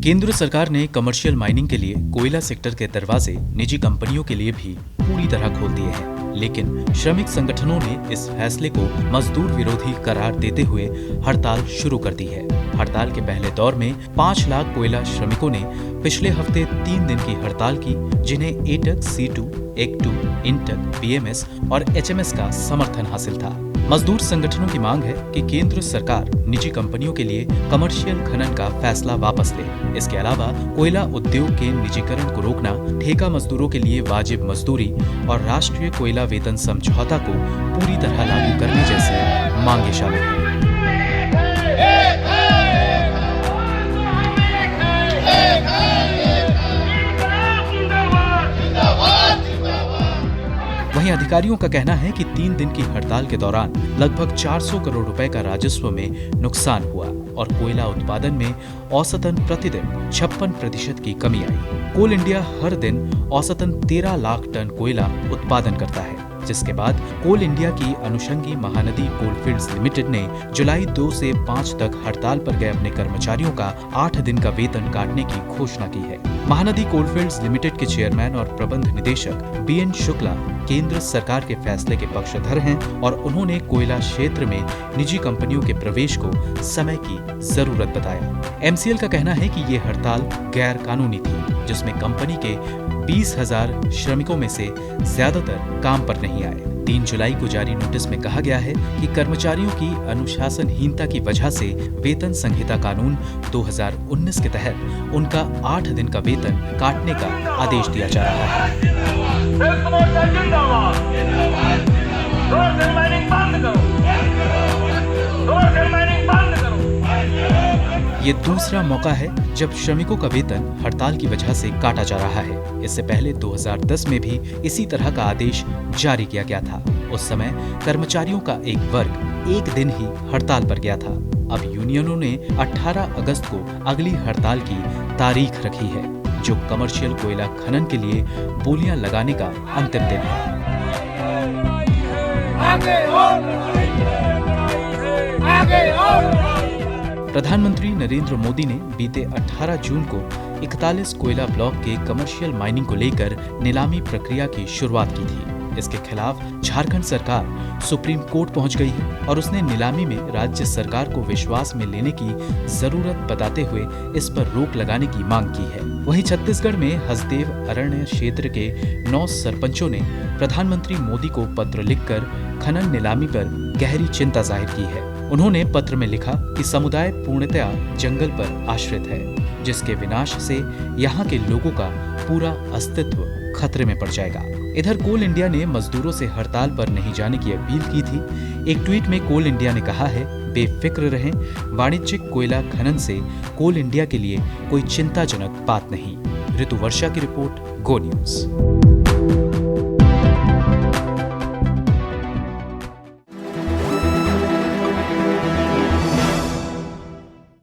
केंद्र सरकार ने कमर्शियल माइनिंग के लिए कोयला सेक्टर के दरवाजे निजी कंपनियों के लिए भी पूरी तरह खोल दिए हैं, लेकिन श्रमिक संगठनों ने इस फैसले को मजदूर विरोधी करार देते हुए हड़ताल शुरू कर दी है। हड़ताल के पहले दौर में 5 लाख कोयला श्रमिकों ने पिछले हफ्ते 3 दिन की हड़ताल की, जिन्हें AITUC, C2, EC2, INTUC, BMS और HMS का समर्थन हासिल था। मजदूर संगठनों की मांग है कि केंद्र सरकार निजी कंपनियों के लिए कमर्शियल खनन का फैसला वापस ले। इसके अलावा कोयला उद्योग के निजीकरण को रोकना, ठेका मजदूरों के लिए वाजिब मजदूरी और राष्ट्रीय कोयला वेतन समझौता को पूरी तरह लागू करने जैसी मांगे शामिल हैं। वहीं अधिकारियों का कहना है कि 3 दिन की हड़ताल के दौरान लगभग 400 करोड़ रुपए का राजस्व में नुकसान हुआ और कोयला उत्पादन में औसतन प्रतिदिन 56% की कमी आई। कोल इंडिया हर दिन औसतन 13 लाख टन कोयला उत्पादन करता है, जिसके बाद कोल इंडिया की अनुषंगी महानदी कोलफील्ड्स लिमिटेड ने जुलाई 2 से 5 तक हड़ताल पर गए अपने कर्मचारियों का 8 दिन का वेतन काटने की घोषणा की है। महानदी कोलफील्ड्स लिमिटेड के चेयरमैन और प्रबंध निदेशक BN शुक्ला केंद्र सरकार के फैसले के पक्षधर हैं और उन्होंने कोयला क्षेत्र में निजी कंपनियों के प्रवेश को समय की जरूरत बताया। MCL का कहना है कि ये हड़ताल गैर कानूनी थी, जिसमें कंपनी के 20,000 श्रमिकों में से ज्यादातर काम पर नहीं आए। 3 जुलाई को जारी नोटिस में कहा गया है कि कर्मचारियों की अनुशासनहीनता की वजह से वेतन संहिता कानून 2019 के तहत उनका 8 दिन का वेतन काटने का आदेश दिया जा रहा है। ये दूसरा मौका है जब श्रमिकों का वेतन हड़ताल की वजह से काटा जा रहा है। इससे पहले 2010 में भी इसी तरह का आदेश जारी किया गया था। उस समय कर्मचारियों का एक वर्ग 1 दिन ही हड़ताल पर गया था। अब यूनियनों ने 18 अगस्त को अगली हड़ताल की तारीख रखी है, जो कमर्शियल कोयला खनन के लिए बोलियां लगाने का अंतिम दिन है। प्रधानमंत्री नरेंद्र मोदी ने बीते 18 जून को 41 कोयला ब्लॉक के कमर्शियल माइनिंग को लेकर नीलामी प्रक्रिया की शुरुआत की थी। इसके खिलाफ झारखंड सरकार सुप्रीम कोर्ट पहुंच गई है और उसने नीलामी में राज्य सरकार को विश्वास में लेने की जरूरत बताते हुए इस पर रोक लगाने की मांग की है। वहीं छत्तीसगढ़ में हसदेव अरण्य क्षेत्र के 9 सरपंचों ने प्रधानमंत्री मोदी को पत्र लिखकर खनन नीलामी पर गहरी चिंता जाहिर की है। उन्होंने पत्र में लिखा कि समुदाय पूर्णतया जंगल पर आश्रित है, जिसके विनाश से यहाँ के लोगों का पूरा अस्तित्व खतरे में पड़ जाएगा। इधर कोल इंडिया ने मजदूरों से हड़ताल पर नहीं जाने की अपील की थी। एक ट्वीट में कोल इंडिया ने कहा है, बेफिक्र रहें, वाणिज्यिक कोयला खनन से कोल इंडिया के लिए कोई चिंताजनक बात नहीं। ऋतु वर्षा की रिपोर्ट, गो न्यूज।